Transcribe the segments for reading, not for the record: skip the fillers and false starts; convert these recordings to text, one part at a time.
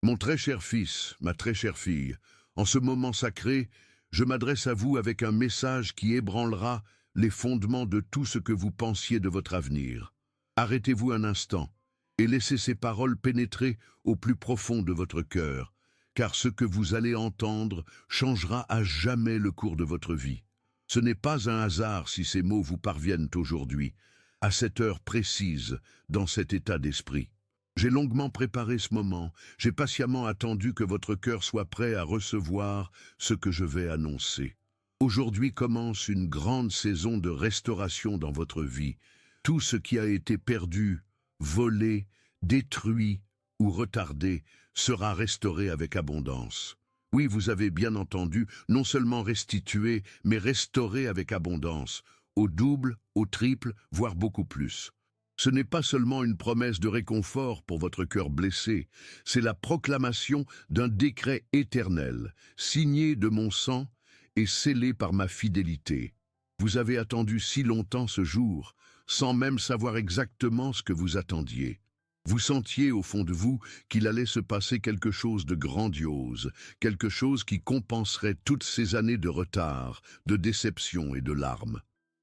Mon très cher fils, ma très chère fille, en ce moment sacré, je m'adresse à vous avec un message qui ébranlera les fondements de tout ce que vous pensiez de votre avenir. Arrêtez-vous un instant et laissez ces paroles pénétrer au plus profond de votre cœur, car ce que vous allez entendre changera à jamais le cours de votre vie. Ce n'est pas un hasard si ces mots vous parviennent aujourd'hui, à cette heure précise, dans cet état d'esprit. J'ai longuement préparé ce moment, j'ai patiemment attendu que votre cœur soit prêt à recevoir ce que je vais annoncer. Aujourd'hui commence une grande saison de restauration dans votre vie. Tout ce qui a été perdu, volé, détruit ou retardé sera restauré avec abondance. Oui, vous avez bien entendu, non seulement restitué, mais restauré avec abondance, au double, au triple, voire beaucoup plus. Ce n'est pas seulement une promesse de réconfort pour votre cœur blessé, c'est la proclamation d'un décret éternel, signé de mon sang et scellé par ma fidélité. Vous avez attendu si longtemps ce jour, sans même savoir exactement ce que vous attendiez. Vous sentiez au fond de vous qu'il allait se passer quelque chose de grandiose, quelque chose qui compenserait toutes ces années de retard, de déception et de larmes.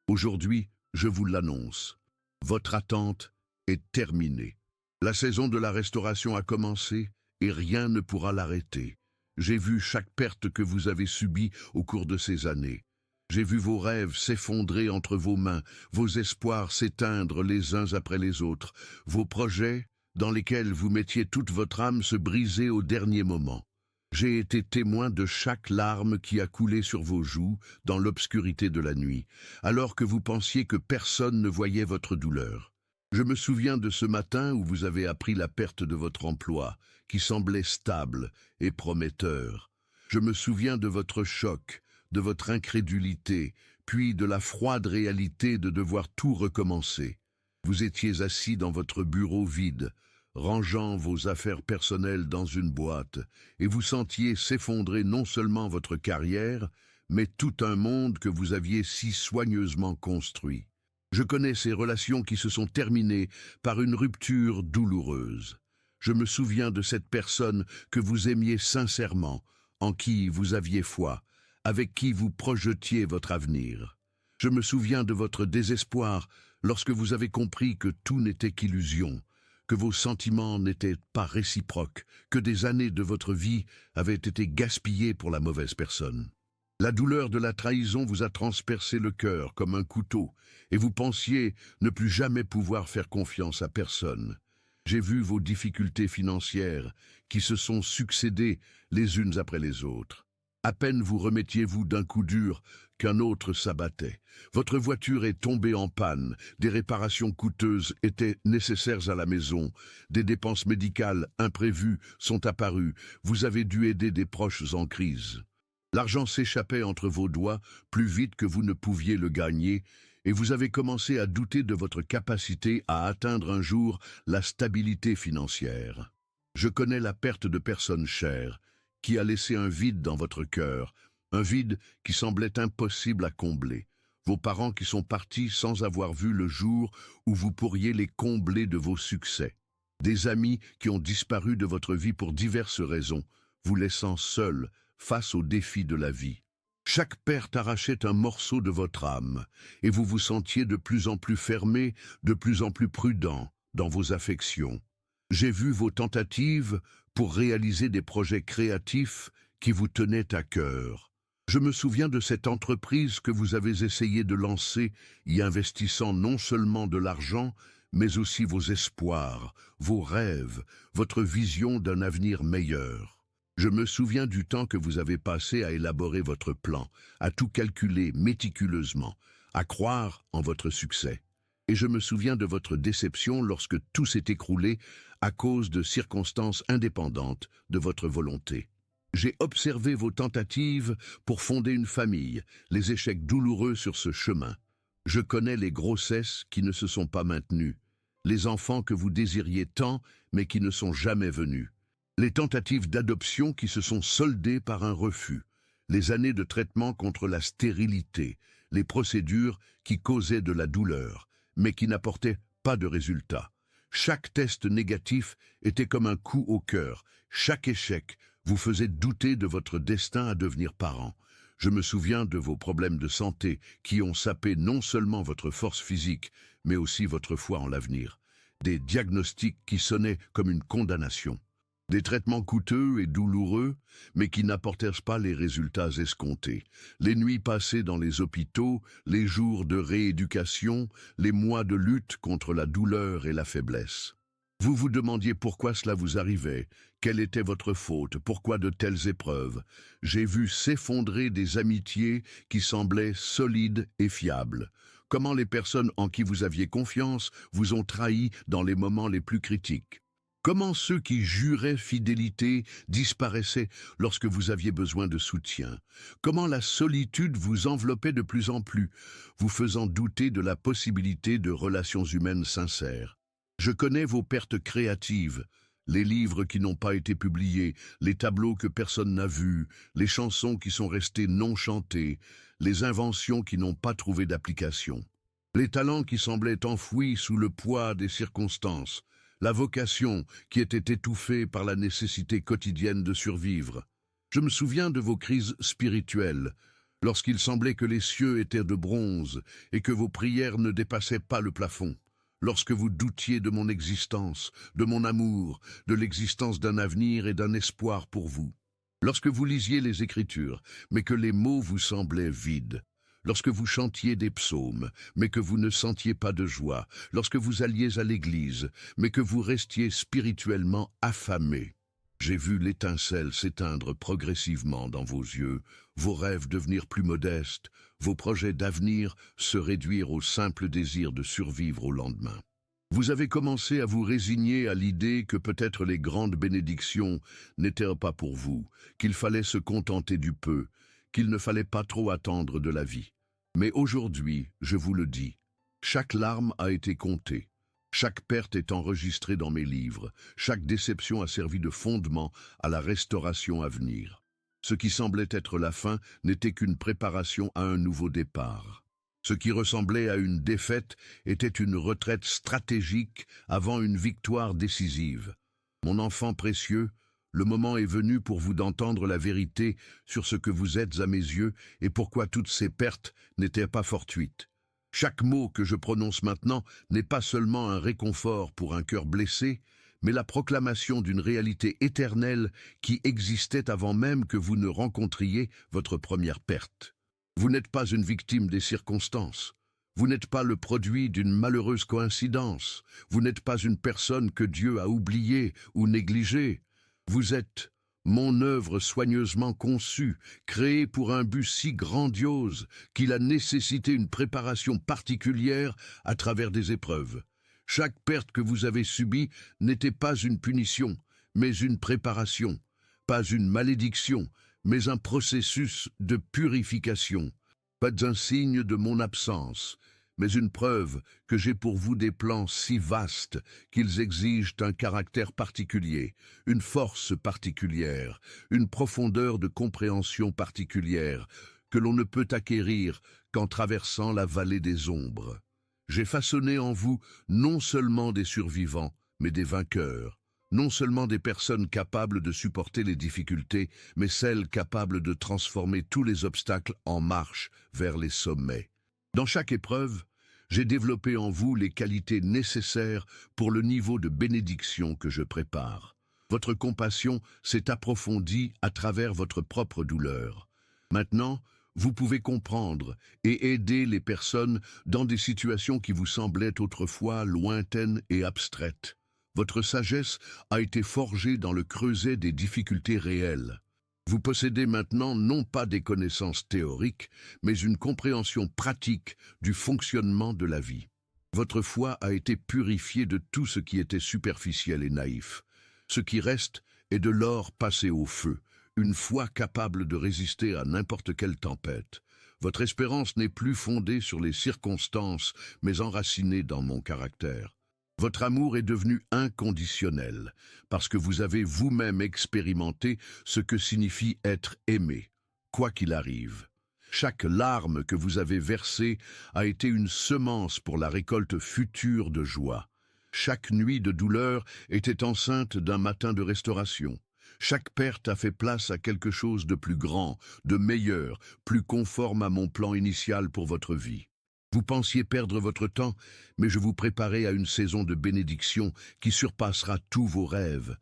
Aujourd'hui, je vous l'annonce. Votre attente est terminée. La saison de la restauration a commencé et rien ne pourra l'arrêter. J'ai vu chaque perte que vous avez subie au cours de ces années. J'ai vu vos rêves s'effondrer entre vos mains, vos espoirs s'éteindre les uns après les autres, vos projets, dans lesquels vous mettiez toute votre âme, se briser au dernier moment. J'ai été témoin de chaque larme qui a coulé sur vos joues dans l'obscurité de la nuit, alors que vous pensiez que personne ne voyait votre douleur. Je me souviens de ce matin où vous avez appris la perte de votre emploi, qui semblait stable et prometteur. Je me souviens de votre choc, de votre incrédulité, puis de la froide réalité de devoir tout recommencer. Vous étiez assis dans votre bureau vide, rangeant vos affaires personnelles dans une boîte, et vous sentiez s'effondrer non seulement votre carrière, mais tout un monde que vous aviez si soigneusement construit. Je connais ces relations qui se sont terminées par une rupture douloureuse. Je me souviens de cette personne que vous aimiez sincèrement, en qui vous aviez foi, avec qui vous projetiez votre avenir. Je me souviens de votre désespoir lorsque vous avez compris que tout n'était qu'illusion, que vos sentiments n'étaient pas réciproques, que des années de votre vie avaient été gaspillées pour la mauvaise personne. La douleur de la trahison vous a transpercé le cœur comme un couteau, et vous pensiez ne plus jamais pouvoir faire confiance à personne. J'ai vu vos difficultés financières qui se sont succédées les unes après les autres. À peine vous remettiez-vous d'un coup dur qu'un autre s'abattait. Votre voiture est tombée en panne, des réparations coûteuses étaient nécessaires à la maison, des dépenses médicales imprévues sont apparues, vous avez dû aider des proches en crise. L'argent s'échappait entre vos doigts plus vite que vous ne pouviez le gagner, et vous avez commencé à douter de votre capacité à atteindre un jour la stabilité financière. Je connais la perte de personnes chères, qui a laissé un vide dans votre cœur, un vide qui semblait impossible à combler. Vos parents qui sont partis sans avoir vu le jour où vous pourriez les combler de vos succès. Des amis qui ont disparu de votre vie pour diverses raisons, vous laissant seul face aux défis de la vie. Chaque perte arrachait un morceau de votre âme, et vous vous sentiez de plus en plus fermé, de plus en plus prudent dans vos affections. J'ai vu vos tentatives pour réaliser des projets créatifs qui vous tenaient à cœur. Je me souviens de cette entreprise que vous avez essayé de lancer, y investissant non seulement de l'argent, mais aussi vos espoirs, vos rêves, votre vision d'un avenir meilleur. Je me souviens du temps que vous avez passé à élaborer votre plan, à tout calculer méticuleusement, à croire en votre succès. Et je me souviens de votre déception lorsque tout s'est écroulé à cause de circonstances indépendantes de votre volonté. J'ai observé vos tentatives pour fonder une famille, les échecs douloureux sur ce chemin. Je connais les grossesses qui ne se sont pas maintenues, les enfants que vous désiriez tant mais qui ne sont jamais venus, les tentatives d'adoption qui se sont soldées par un refus, les années de traitement contre la stérilité, les procédures qui causaient de la douleur, mais qui n'apportaient pas de résultat. Chaque test négatif était comme un coup au cœur. Chaque échec vous faisait douter de votre destin à devenir parent. Je me souviens de vos problèmes de santé qui ont sapé non seulement votre force physique, mais aussi votre foi en l'avenir. Des diagnostics qui sonnaient comme une condamnation. Des traitements coûteux et douloureux, mais qui n'apportèrent pas les résultats escomptés. Les nuits passées dans les hôpitaux, les jours de rééducation, les mois de lutte contre la douleur et la faiblesse. Vous vous demandiez pourquoi cela vous arrivait, quelle était votre faute, pourquoi de telles épreuves. J'ai vu s'effondrer des amitiés qui semblaient solides et fiables. Comment les personnes en qui vous aviez confiance vous ont trahi dans les moments les plus critiques. Comment ceux qui juraient fidélité disparaissaient lorsque vous aviez besoin de soutien. Comment la solitude vous enveloppait de plus en plus, vous faisant douter de la possibilité de relations humaines sincères. Je connais vos pertes créatives, les livres qui n'ont pas été publiés, les tableaux que personne n'a vus, les chansons qui sont restées non chantées, les inventions qui n'ont pas trouvé d'application. Les talents qui semblaient enfouis sous le poids des circonstances, la vocation qui était étouffée par la nécessité quotidienne de survivre. Je me souviens de vos crises spirituelles, lorsqu'il semblait que les cieux étaient de bronze et que vos prières ne dépassaient pas le plafond. Lorsque vous doutiez de mon existence, de mon amour, de l'existence d'un avenir et d'un espoir pour vous. Lorsque vous lisiez les Écritures, mais que les mots vous semblaient vides. Lorsque vous chantiez des psaumes, mais que vous ne sentiez pas de joie. Lorsque vous alliez à l'église, mais que vous restiez spirituellement affamé. J'ai vu l'étincelle s'éteindre progressivement dans vos yeux, vos rêves devenir plus modestes, vos projets d'avenir se réduire au simple désir de survivre au lendemain. Vous avez commencé à vous résigner à l'idée que peut-être les grandes bénédictions n'étaient pas pour vous, qu'il fallait se contenter du peu, qu'il ne fallait pas trop attendre de la vie. Mais aujourd'hui, je vous le dis, chaque larme a été comptée. Chaque perte est enregistrée dans mes livres, chaque déception a servi de fondement à la restauration à venir. Ce qui semblait être la fin n'était qu'une préparation à un nouveau départ. Ce qui ressemblait à une défaite était une retraite stratégique avant une victoire décisive. Mon enfant précieux, le moment est venu pour vous d'entendre la vérité sur ce que vous êtes à mes yeux et pourquoi toutes ces pertes n'étaient pas fortuites. Chaque mot que je prononce maintenant n'est pas seulement un réconfort pour un cœur blessé, mais la proclamation d'une réalité éternelle qui existait avant même que vous ne rencontriez votre première perte. Vous n'êtes pas une victime des circonstances. Vous n'êtes pas le produit d'une malheureuse coïncidence. Vous n'êtes pas une personne que Dieu a oubliée ou négligée. Vous êtes mon œuvre soigneusement conçue, créée pour un but si grandiose qu'il a nécessité une préparation particulière à travers des épreuves. Chaque perte que vous avez subie n'était pas une punition, mais une préparation, pas une malédiction, mais un processus de purification, pas un signe de mon absence, mais une preuve que j'ai pour vous des plans si vastes qu'ils exigent un caractère particulier, une force particulière, une profondeur de compréhension particulière, que l'on ne peut acquérir qu'en traversant la vallée des ombres. J'ai façonné en vous non seulement des survivants, mais des vainqueurs, non seulement des personnes capables de supporter les difficultés, mais celles capables de transformer tous les obstacles en marche vers les sommets. Dans chaque épreuve, j'ai développé en vous les qualités nécessaires pour le niveau de bénédiction que je prépare. Votre compassion s'est approfondie à travers votre propre douleur. Maintenant, vous pouvez comprendre et aider les personnes dans des situations qui vous semblaient autrefois lointaines et abstraites. Votre sagesse a été forgée dans le creuset des difficultés réelles. Vous possédez maintenant non pas des connaissances théoriques, mais une compréhension pratique du fonctionnement de la vie. Votre foi a été purifiée de tout ce qui était superficiel et naïf. Ce qui reste est de l'or passé au feu, une foi capable de résister à n'importe quelle tempête. Votre espérance n'est plus fondée sur les circonstances, mais enracinée dans mon caractère. Votre amour est devenu inconditionnel, parce que vous avez vous-même expérimenté ce que signifie être aimé, quoi qu'il arrive. Chaque larme que vous avez versée a été une semence pour la récolte future de joie. Chaque nuit de douleur était enceinte d'un matin de restauration. Chaque perte a fait place à quelque chose de plus grand, de meilleur, plus conforme à mon plan initial pour votre vie. Vous pensiez perdre votre temps, mais je vous préparais à une saison de bénédiction qui surpassera tous vos rêves.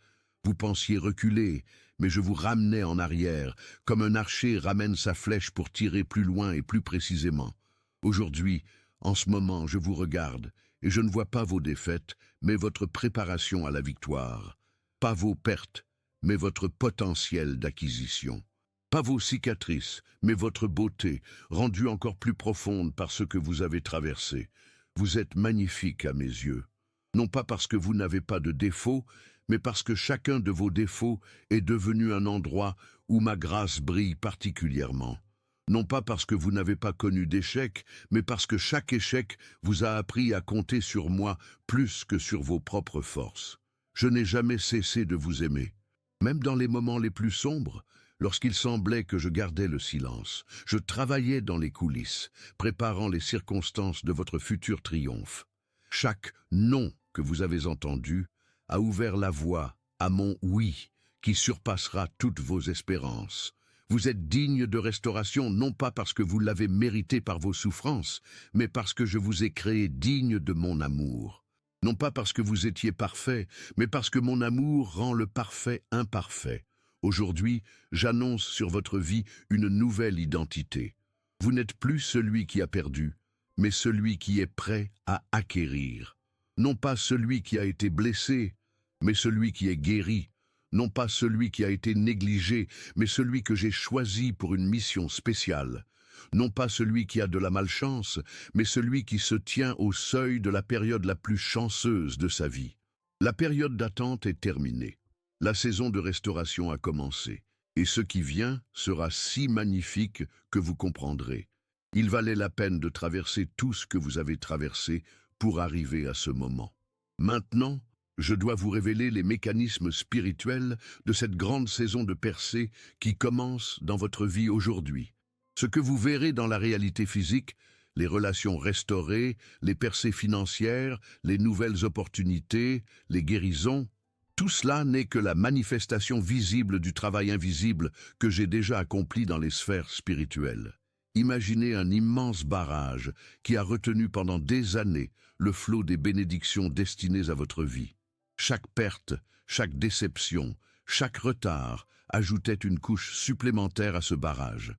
Vous pensiez reculer, mais je vous ramenais en arrière, comme un archer ramène sa flèche pour tirer plus loin et plus précisément. Aujourd'hui, en ce moment, je vous regarde, et je ne vois pas vos défaites, mais votre préparation à la victoire. Pas vos pertes, mais votre potentiel d'acquisition. Pas vos cicatrices, mais votre beauté, rendue encore plus profonde par ce que vous avez traversé. Vous êtes magnifique à mes yeux. Non pas parce que vous n'avez pas de défauts, mais parce que chacun de vos défauts est devenu un endroit où ma grâce brille particulièrement. Non pas parce que vous n'avez pas connu d'échec, mais parce que chaque échec vous a appris à compter sur moi plus que sur vos propres forces. Je n'ai jamais cessé de vous aimer. Même dans les moments les plus sombres, lorsqu'il semblait que je gardais le silence, je travaillais dans les coulisses, préparant les circonstances de votre futur triomphe. Chaque « non » que vous avez entendu a ouvert la voie à mon « oui » qui surpassera toutes vos espérances. Vous êtes digne de restauration non pas parce que vous l'avez mérité par vos souffrances, mais parce que je vous ai créé digne de mon amour. Non pas parce que vous étiez parfait, mais parce que mon amour rend le parfait imparfait. Aujourd'hui, j'annonce sur votre vie une nouvelle identité. Vous n'êtes plus celui qui a perdu, mais celui qui est prêt à acquérir. Non pas celui qui a été blessé, mais celui qui est guéri. Non pas celui qui a été négligé, mais celui que j'ai choisi pour une mission spéciale. Non pas celui qui a de la malchance, mais celui qui se tient au seuil de la période la plus chanceuse de sa vie. La période d'attente est terminée. La saison de restauration a commencé, et ce qui vient sera si magnifique que vous comprendrez. Il valait la peine de traverser tout ce que vous avez traversé pour arriver à ce moment. Maintenant, je dois vous révéler les mécanismes spirituels de cette grande saison de percée qui commence dans votre vie aujourd'hui. Ce que vous verrez dans la réalité physique, les relations restaurées, les percées financières, les nouvelles opportunités, les guérisons, tout cela n'est que la manifestation visible du travail invisible que j'ai déjà accompli dans les sphères spirituelles. Imaginez un immense barrage qui a retenu pendant des années le flot des bénédictions destinées à votre vie. Chaque perte, chaque déception, chaque retard ajoutait une couche supplémentaire à ce barrage.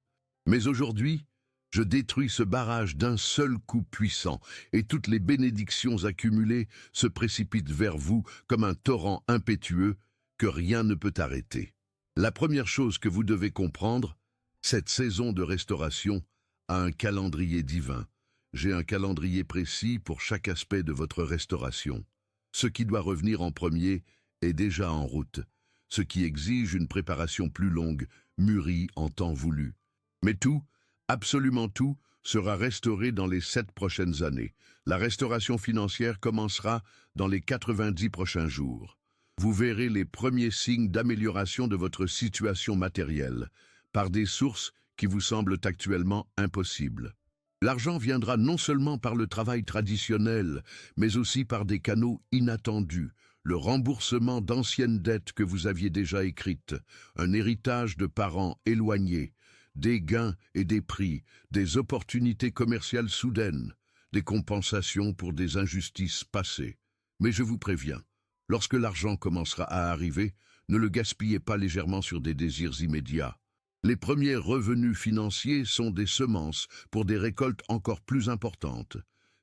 Mais aujourd'hui, je détruis ce barrage d'un seul coup puissant, et toutes les bénédictions accumulées se précipitent vers vous comme un torrent impétueux que rien ne peut arrêter. La première chose que vous devez comprendre, cette saison de restauration a un calendrier divin. J'ai un calendrier précis pour chaque aspect de votre restauration. Ce qui doit revenir en premier est déjà en route, ce qui exige une préparation plus longue, mûrie en temps voulu. Mais tout, absolument tout, sera restauré dans les 7 prochaines années. La restauration financière commencera dans les 90 prochains jours. Vous verrez les premiers signes d'amélioration de votre situation matérielle, par des sources qui vous semblent actuellement impossibles. L'argent viendra non seulement par le travail traditionnel, mais aussi par des canaux inattendus, le remboursement d'anciennes dettes que vous aviez déjà écrites, un héritage de parents éloignés, des gains et des prix, des opportunités commerciales soudaines, des compensations pour des injustices passées. Mais je vous préviens, lorsque l'argent commencera à arriver, ne le gaspillez pas légèrement sur des désirs immédiats. Les premiers revenus financiers sont des semences pour des récoltes encore plus importantes.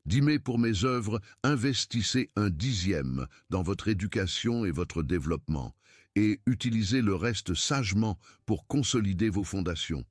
Dimez pour mes œuvres, investissez 1/10 dans votre éducation et votre développement, et utilisez le reste sagement pour consolider vos fondations.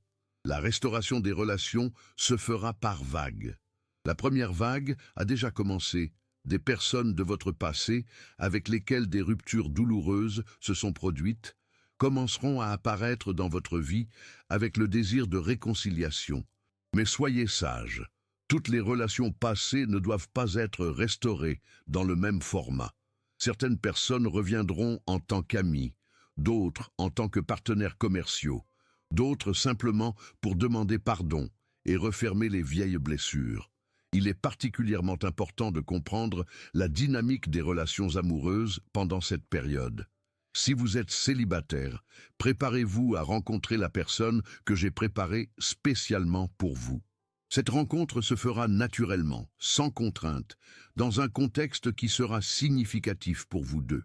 La restauration des relations se fera par vagues. La première vague a déjà commencé. Des personnes de votre passé, avec lesquelles des ruptures douloureuses se sont produites, commenceront à apparaître dans votre vie avec le désir de réconciliation. Mais soyez sages, toutes les relations passées ne doivent pas être restaurées dans le même format. Certaines personnes reviendront en tant qu'amis, d'autres en tant que partenaires commerciaux, d'autres simplement pour demander pardon et refermer les vieilles blessures. Il est particulièrement important de comprendre la dynamique des relations amoureuses pendant cette période. Si vous êtes célibataire, préparez-vous à rencontrer la personne que j'ai préparée spécialement pour vous. Cette rencontre se fera naturellement, sans contrainte, dans un contexte qui sera significatif pour vous deux.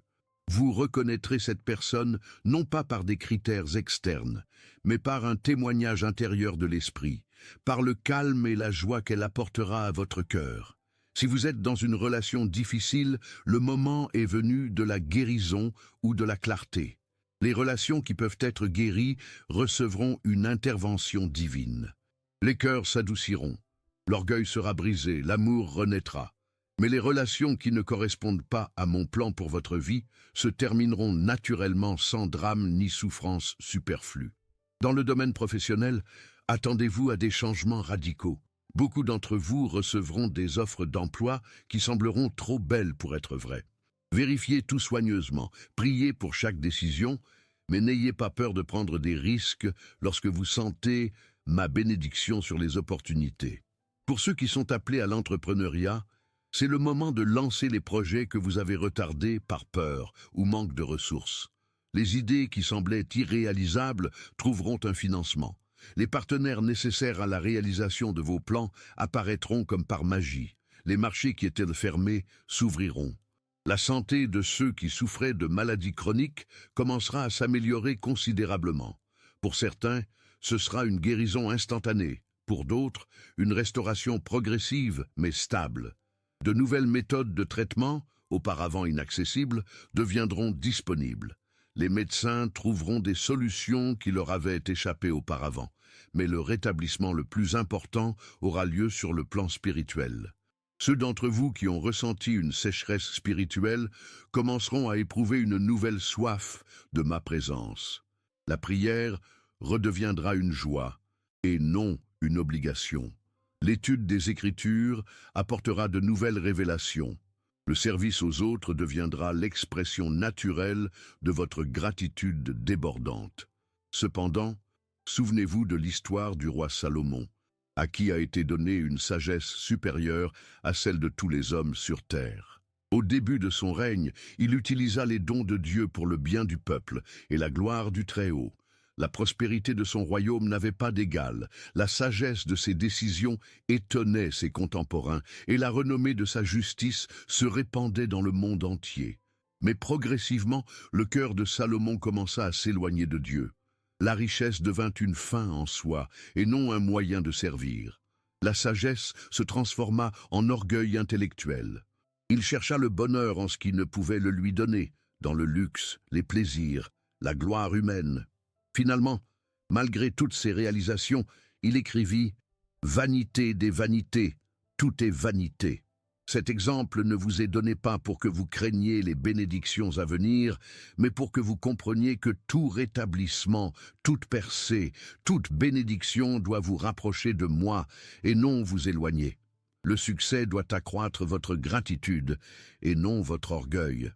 Vous reconnaîtrez cette personne non pas par des critères externes, mais par un témoignage intérieur de l'esprit, par le calme et la joie qu'elle apportera à votre cœur. Si vous êtes dans une relation difficile, le moment est venu de la guérison ou de la clarté. Les relations qui peuvent être guéries recevront une intervention divine. Les cœurs s'adouciront, l'orgueil sera brisé, l'amour renaîtra. Mais les relations qui ne correspondent pas à mon plan pour votre vie se termineront naturellement sans drame ni souffrance superflue. Dans le domaine professionnel, attendez-vous à des changements radicaux. Beaucoup d'entre vous recevront des offres d'emploi qui sembleront trop belles pour être vraies. Vérifiez tout soigneusement, priez pour chaque décision, mais n'ayez pas peur de prendre des risques lorsque vous sentez ma bénédiction sur les opportunités. Pour ceux qui sont appelés à l'entrepreneuriat, c'est le moment de lancer les projets que vous avez retardés par peur ou manque de ressources. Les idées qui semblaient irréalisables trouveront un financement. Les partenaires nécessaires à la réalisation de vos plans apparaîtront comme par magie. Les marchés qui étaient fermés s'ouvriront. La santé de ceux qui souffraient de maladies chroniques commencera à s'améliorer considérablement. Pour certains, ce sera une guérison instantanée. Pour d'autres, une restauration progressive mais stable. De nouvelles méthodes de traitement, auparavant inaccessibles, deviendront disponibles. Les médecins trouveront des solutions qui leur avaient échappé auparavant, mais le rétablissement le plus important aura lieu sur le plan spirituel. Ceux d'entre vous qui ont ressenti une sécheresse spirituelle commenceront à éprouver une nouvelle soif de ma présence. La prière redeviendra une joie et non une obligation. L'étude des Écritures apportera de nouvelles révélations. Le service aux autres deviendra l'expression naturelle de votre gratitude débordante. Cependant, souvenez-vous de l'histoire du roi Salomon, à qui a été donnée une sagesse supérieure à celle de tous les hommes sur terre. Au début de son règne, il utilisa les dons de Dieu pour le bien du peuple et la gloire du Très-Haut. La prospérité de son royaume n'avait pas d'égal, la sagesse de ses décisions étonnait ses contemporains, et la renommée de sa justice se répandait dans le monde entier. Mais progressivement, le cœur de Salomon commença à s'éloigner de Dieu. La richesse devint une fin en soi, et non un moyen de servir. La sagesse se transforma en orgueil intellectuel. Il chercha le bonheur en ce qui ne pouvait le lui donner, dans le luxe, les plaisirs, la gloire humaine. Finalement, malgré toutes ces réalisations, il écrivit « Vanité des vanités, tout est vanité ». Cet exemple ne vous est donné pas pour que vous craigniez les bénédictions à venir, mais pour que vous compreniez que tout rétablissement, toute percée, toute bénédiction doit vous rapprocher de moi et non vous éloigner. Le succès doit accroître votre gratitude et non votre orgueil.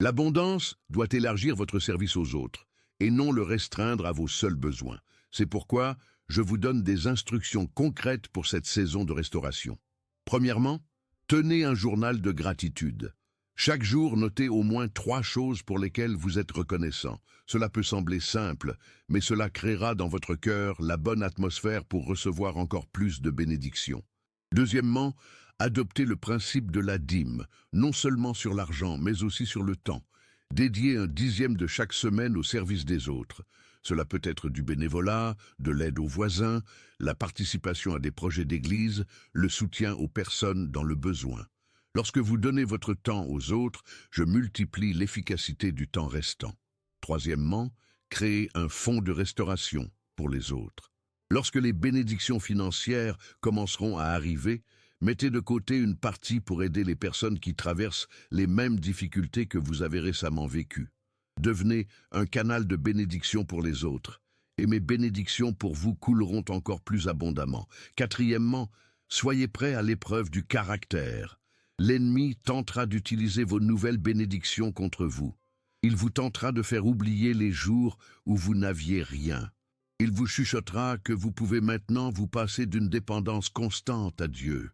L'abondance doit élargir votre service aux autres et non le restreindre à vos seuls besoins. C'est pourquoi je vous donne des instructions concrètes pour cette saison de restauration. Premièrement, tenez un journal de gratitude. Chaque jour, notez au moins 3 choses pour lesquelles vous êtes reconnaissant. Cela peut sembler simple, mais cela créera dans votre cœur la bonne atmosphère pour recevoir encore plus de bénédictions. Deuxièmement, adoptez le principe de la dîme, non seulement sur l'argent, mais aussi sur le temps. Dédiez un 10e de chaque semaine au service des autres. Cela peut être du bénévolat, de l'aide aux voisins, la participation à des projets d'église, le soutien aux personnes dans le besoin. Lorsque vous donnez votre temps aux autres, je multiplie l'efficacité du temps restant. Troisièmement, créez un fonds de restauration pour les autres. Lorsque les bénédictions financières commenceront à arriver, mettez de côté une partie pour aider les personnes qui traversent les mêmes difficultés que vous avez récemment vécues. Devenez un canal de bénédiction pour les autres, et mes bénédictions pour vous couleront encore plus abondamment. Quatrièmement, soyez prêts à l'épreuve du caractère. L'ennemi tentera d'utiliser vos nouvelles bénédictions contre vous. Il vous tentera de faire oublier les jours où vous n'aviez rien. Il vous chuchotera que vous pouvez maintenant vous passer d'une dépendance constante à Dieu.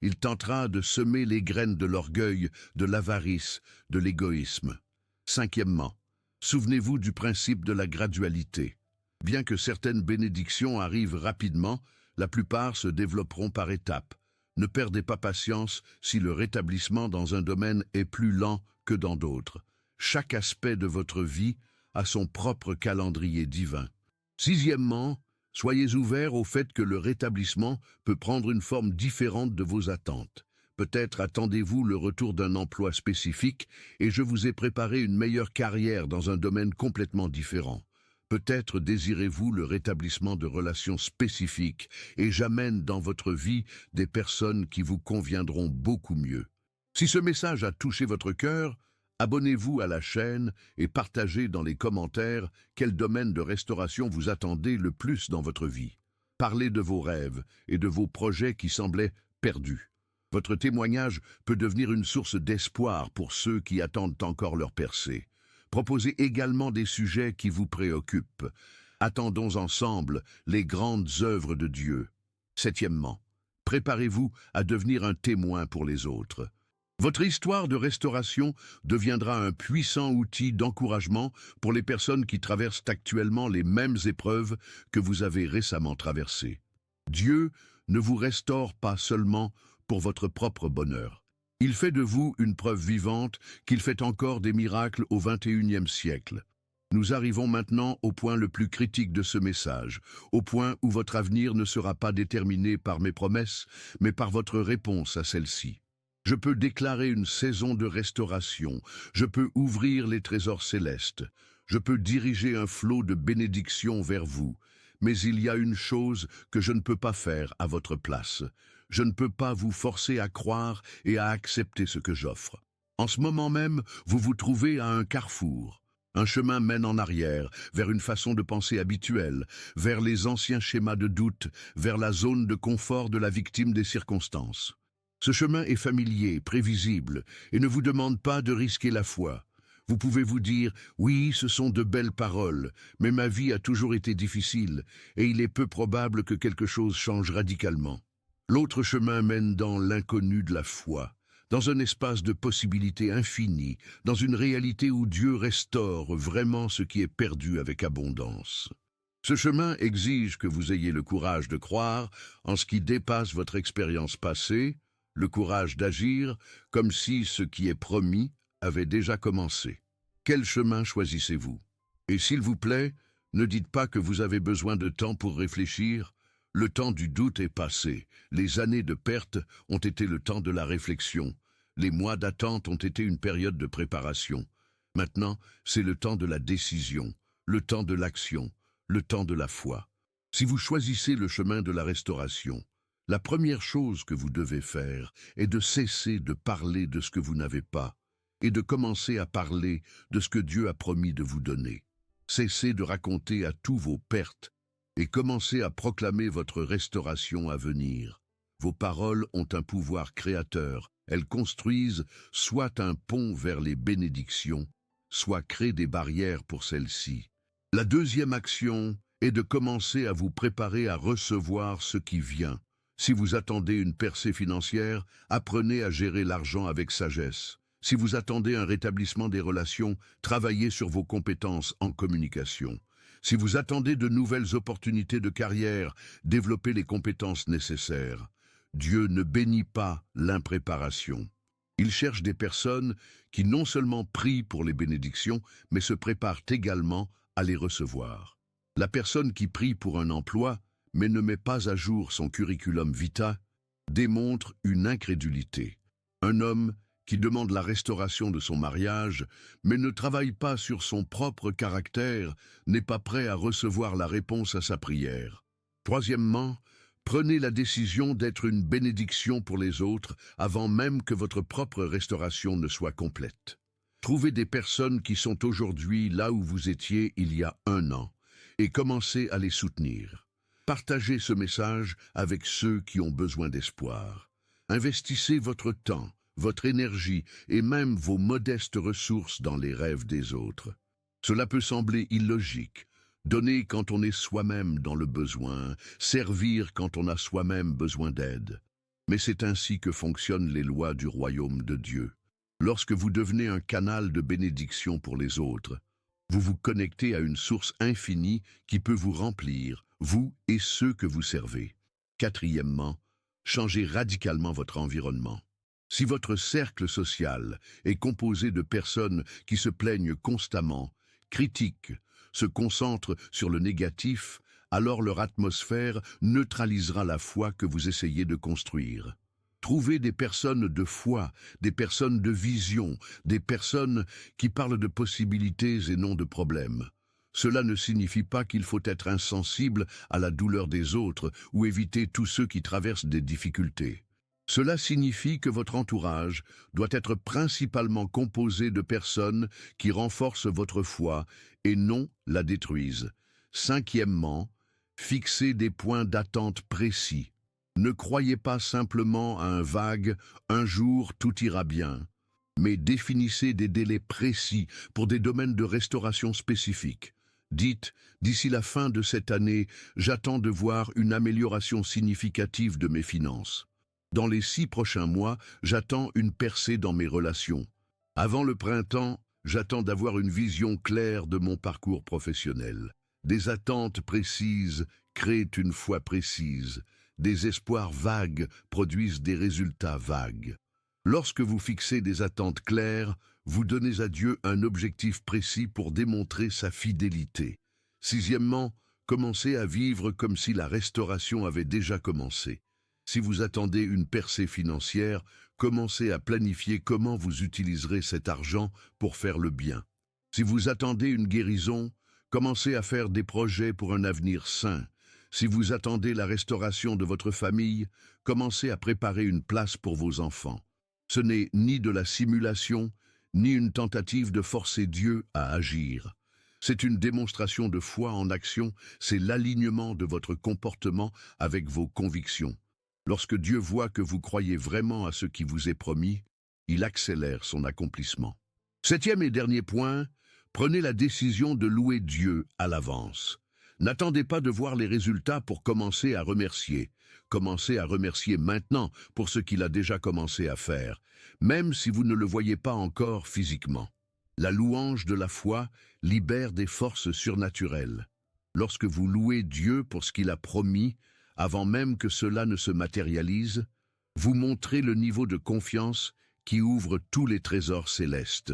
Il tentera de semer les graines de l'orgueil, de l'avarice, de l'égoïsme. Cinquièmement, souvenez-vous du principe de la gradualité. Bien que certaines bénédictions arrivent rapidement, la plupart se développeront par étapes. Ne perdez pas patience si le rétablissement dans un domaine est plus lent que dans d'autres. Chaque aspect de votre vie a son propre calendrier divin. Sixièmement, soyez ouverts au fait que le rétablissement peut prendre une forme différente de vos attentes. Peut-être attendez-vous le retour d'un emploi spécifique et je vous ai préparé une meilleure carrière dans un domaine complètement différent. Peut-être désirez-vous le rétablissement de relations spécifiques et j'amène dans votre vie des personnes qui vous conviendront beaucoup mieux. Si ce message a touché votre cœur, abonnez-vous à la chaîne et partagez dans les commentaires quel domaine de restauration vous attendez le plus dans votre vie. Parlez de vos rêves et de vos projets qui semblaient perdus. Votre témoignage peut devenir une source d'espoir pour ceux qui attendent encore leur percée. Proposez également des sujets qui vous préoccupent. Attendons ensemble les grandes œuvres de Dieu. Septièmement, préparez-vous à devenir un témoin pour les autres. Votre histoire de restauration deviendra un puissant outil d'encouragement pour les personnes qui traversent actuellement les mêmes épreuves que vous avez récemment traversées. Dieu ne vous restaure pas seulement pour votre propre bonheur. Il fait de vous une preuve vivante qu'il fait encore des miracles au XXIe siècle. Nous arrivons maintenant au point le plus critique de ce message, au point où votre avenir ne sera pas déterminé par mes promesses, mais par votre réponse à celle-ci. Je peux déclarer une saison de restauration, je peux ouvrir les trésors célestes, je peux diriger un flot de bénédictions vers vous, mais il y a une chose que je ne peux pas faire à votre place. Je ne peux pas vous forcer à croire et à accepter ce que j'offre. En ce moment même, vous vous trouvez à un carrefour. Un chemin mène en arrière, vers une façon de penser habituelle, vers les anciens schémas de doute, vers la zone de confort de la victime des circonstances. Ce chemin est familier, prévisible, et ne vous demande pas de risquer la foi. Vous pouvez vous dire, oui, ce sont de belles paroles, mais ma vie a toujours été difficile, et il est peu probable que quelque chose change radicalement. L'autre chemin mène dans l'inconnu de la foi, dans un espace de possibilités infinies, dans une réalité où Dieu restaure vraiment ce qui est perdu avec abondance. Ce chemin exige que vous ayez le courage de croire en ce qui dépasse votre expérience passée, le courage d'agir comme si ce qui est promis avait déjà commencé. Quel chemin choisissez-vous? Et s'il vous plaît, ne dites pas que vous avez besoin de temps pour réfléchir. Le temps du doute est passé, les années de perte ont été le temps de la réflexion, les mois d'attente ont été une période de préparation. Maintenant, c'est le temps de la décision, le temps de l'action, le temps de la foi. Si vous choisissez le chemin de la restauration, la première chose que vous devez faire est de cesser de parler de ce que vous n'avez pas et de commencer à parler de ce que Dieu a promis de vous donner. Cessez de raconter à tous vos pertes et commencez à proclamer votre restauration à venir. Vos paroles ont un pouvoir créateur. Elles construisent soit un pont vers les bénédictions, soit créent des barrières pour celles-ci. La deuxième action est de commencer à vous préparer à recevoir ce qui vient. Si vous attendez une percée financière, apprenez à gérer l'argent avec sagesse. Si vous attendez un rétablissement des relations, travaillez sur vos compétences en communication. Si vous attendez de nouvelles opportunités de carrière, développez les compétences nécessaires. Dieu ne bénit pas l'impréparation. Il cherche des personnes qui non seulement prient pour les bénédictions, mais se préparent également à les recevoir. La personne qui prie pour un emploi, mais ne met pas à jour son curriculum vitae, démontre une incrédulité. Un homme qui demande la restauration de son mariage, mais ne travaille pas sur son propre caractère, n'est pas prêt à recevoir la réponse à sa prière. Troisièmement, prenez la décision d'être une bénédiction pour les autres avant même que votre propre restauration ne soit complète. Trouvez des personnes qui sont aujourd'hui là où vous étiez il y a 1 an et commencez à les soutenir. Partagez ce message avec ceux qui ont besoin d'espoir. Investissez votre temps, votre énergie et même vos modestes ressources dans les rêves des autres. Cela peut sembler illogique. Donner quand on est soi-même dans le besoin, servir quand on a soi-même besoin d'aide. Mais c'est ainsi que fonctionnent les lois du royaume de Dieu. Lorsque vous devenez un canal de bénédiction pour les autres, vous vous connectez à une source infinie qui peut vous remplir, vous et ceux que vous servez. Quatrièmement, changez radicalement votre environnement. Si votre cercle social est composé de personnes qui se plaignent constamment, critiquent, se concentrent sur le négatif, alors leur atmosphère neutralisera la foi que vous essayez de construire. Trouvez des personnes de foi, des personnes de vision, des personnes qui parlent de possibilités et non de problèmes. Cela ne signifie pas qu'il faut être insensible à la douleur des autres ou éviter tous ceux qui traversent des difficultés. Cela signifie que votre entourage doit être principalement composé de personnes qui renforcent votre foi et non la détruisent. Cinquièmement, fixez des points d'attente précis. Ne croyez pas simplement à un vague « un jour tout ira bien », mais définissez des délais précis pour des domaines de restauration spécifiques. Dites, d'ici la fin de cette année, j'attends de voir une amélioration significative de mes finances. Dans les 6 prochains mois, j'attends une percée dans mes relations. Avant le printemps, j'attends d'avoir une vision claire de mon parcours professionnel. Des attentes précises créent une foi précise. Des espoirs vagues produisent des résultats vagues. Lorsque vous fixez des attentes claires, vous donnez à Dieu un objectif précis pour démontrer sa fidélité. Sixièmement, commencez à vivre comme si la restauration avait déjà commencé. Si vous attendez une percée financière, commencez à planifier comment vous utiliserez cet argent pour faire le bien. Si vous attendez une guérison, commencez à faire des projets pour un avenir sain. Si vous attendez la restauration de votre famille, commencez à préparer une place pour vos enfants. Ce n'est ni de la simulation, ni une tentative de forcer Dieu à agir. C'est une démonstration de foi en action, c'est l'alignement de votre comportement avec vos convictions. Lorsque Dieu voit que vous croyez vraiment à ce qui vous est promis, il accélère son accomplissement. Septième et dernier point, prenez la décision de louer Dieu à l'avance. N'attendez pas de voir les résultats pour commencer à remercier. Commencez à remercier maintenant pour ce qu'il a déjà commencé à faire, même si vous ne le voyez pas encore physiquement. La louange de la foi libère des forces surnaturelles. Lorsque vous louez Dieu pour ce qu'il a promis, avant même que cela ne se matérialise, vous montrez le niveau de confiance qui ouvre tous les trésors célestes.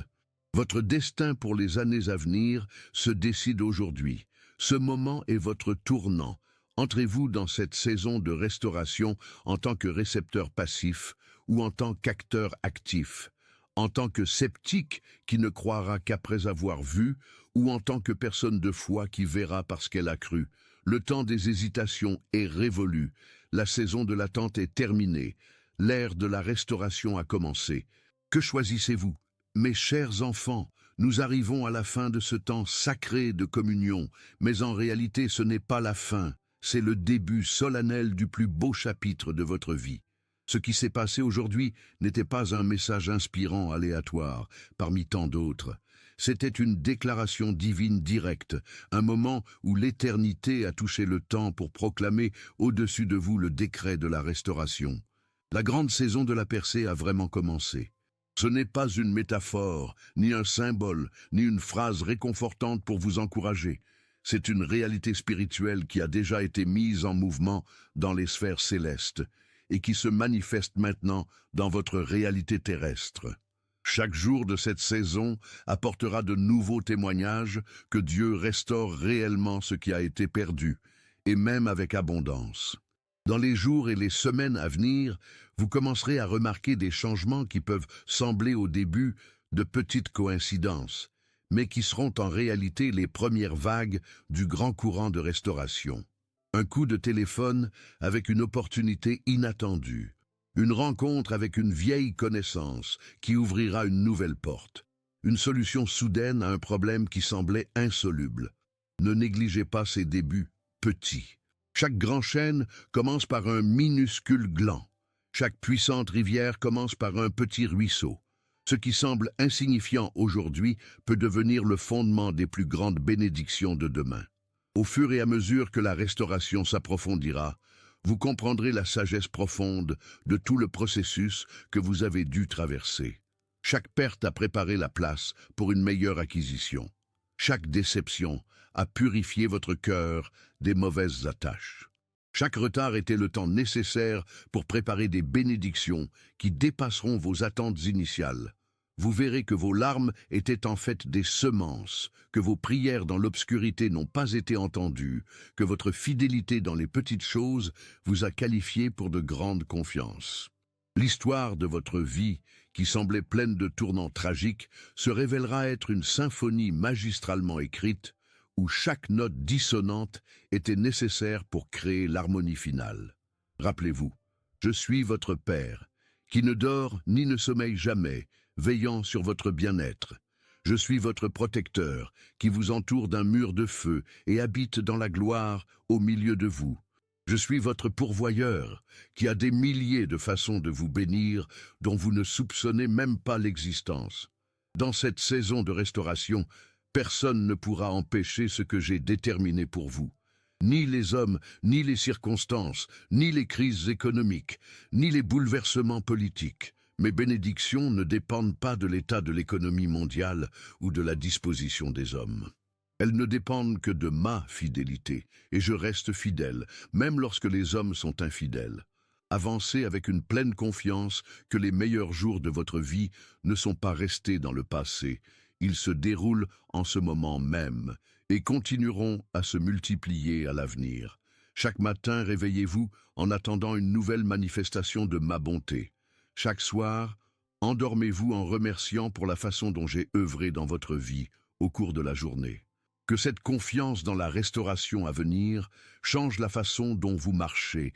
Votre destin pour les années à venir se décide aujourd'hui. Ce moment est votre tournant. Entrez-vous dans cette saison de restauration en tant que récepteur passif ou en tant qu'acteur actif, en tant que sceptique qui ne croira qu'après avoir vu ou en tant que personne de foi qui verra parce qu'elle a cru. Le temps des hésitations est révolu. La saison de l'attente est terminée. L'ère de la restauration a commencé. Que choisissez-vous? Mes chers enfants, nous arrivons à la fin de ce temps sacré de communion, mais en réalité ce n'est pas la fin, c'est le début solennel du plus beau chapitre de votre vie. Ce qui s'est passé aujourd'hui n'était pas un message inspirant aléatoire, parmi tant d'autres. C'était une déclaration divine directe, un moment où l'éternité a touché le temps pour proclamer au-dessus de vous le décret de la restauration. La grande saison de la percée a vraiment commencé. Ce n'est pas une métaphore, ni un symbole, ni une phrase réconfortante pour vous encourager. C'est une réalité spirituelle qui a déjà été mise en mouvement dans les sphères célestes et qui se manifeste maintenant dans votre réalité terrestre. Chaque jour de cette saison apportera de nouveaux témoignages que Dieu restaure réellement ce qui a été perdu, et même avec abondance. Dans les jours et les semaines à venir, vous commencerez à remarquer des changements qui peuvent sembler au début de petites coïncidences, mais qui seront en réalité les premières vagues du grand courant de restauration. Un coup de téléphone avec une opportunité inattendue, une rencontre avec une vieille connaissance qui ouvrira une nouvelle porte, une solution soudaine à un problème qui semblait insoluble. Ne négligez pas ces débuts petits. Chaque grand chêne commence par un minuscule gland. Chaque puissante rivière commence par un petit ruisseau. Ce qui semble insignifiant aujourd'hui peut devenir le fondement des plus grandes bénédictions de demain. Au fur et à mesure que la restauration s'approfondira, vous comprendrez la sagesse profonde de tout le processus que vous avez dû traverser. Chaque perte a préparé la place pour une meilleure acquisition. Chaque déception a purifié votre cœur des mauvaises attaches. Chaque retard était le temps nécessaire pour préparer des bénédictions qui dépasseront vos attentes initiales. Vous verrez que vos larmes étaient en fait des semences, que vos prières dans l'obscurité n'ont pas été entendues, que votre fidélité dans les petites choses vous a qualifié pour de grandes confiances. L'histoire de votre vie, qui semblait pleine de tournants tragiques, se révélera être une symphonie magistralement écrite, où chaque note dissonante était nécessaire pour créer l'harmonie finale. Rappelez-vous, je suis votre Père, qui ne dort ni ne sommeille jamais, veillant sur votre bien-être. Je suis votre protecteur, qui vous entoure d'un mur de feu et habite dans la gloire au milieu de vous. Je suis votre pourvoyeur, qui a des milliers de façons de vous bénir dont vous ne soupçonnez même pas l'existence. Dans cette saison de restauration, personne ne pourra empêcher ce que j'ai déterminé pour vous. Ni les hommes, ni les circonstances, ni les crises économiques, ni les bouleversements politiques. Mes bénédictions ne dépendent pas de l'état de l'économie mondiale ou de la disposition des hommes. Elles ne dépendent que de ma fidélité, et je reste fidèle, même lorsque les hommes sont infidèles. Avancez avec une pleine confiance que les meilleurs jours de votre vie ne sont pas restés dans le passé. Ils se déroulent en ce moment même et continueront à se multiplier à l'avenir. Chaque matin, réveillez-vous en attendant une nouvelle manifestation de ma bonté. Chaque soir, endormez-vous en remerciant pour la façon dont j'ai œuvré dans votre vie au cours de la journée. Que cette confiance dans la restauration à venir change la façon dont vous marchez,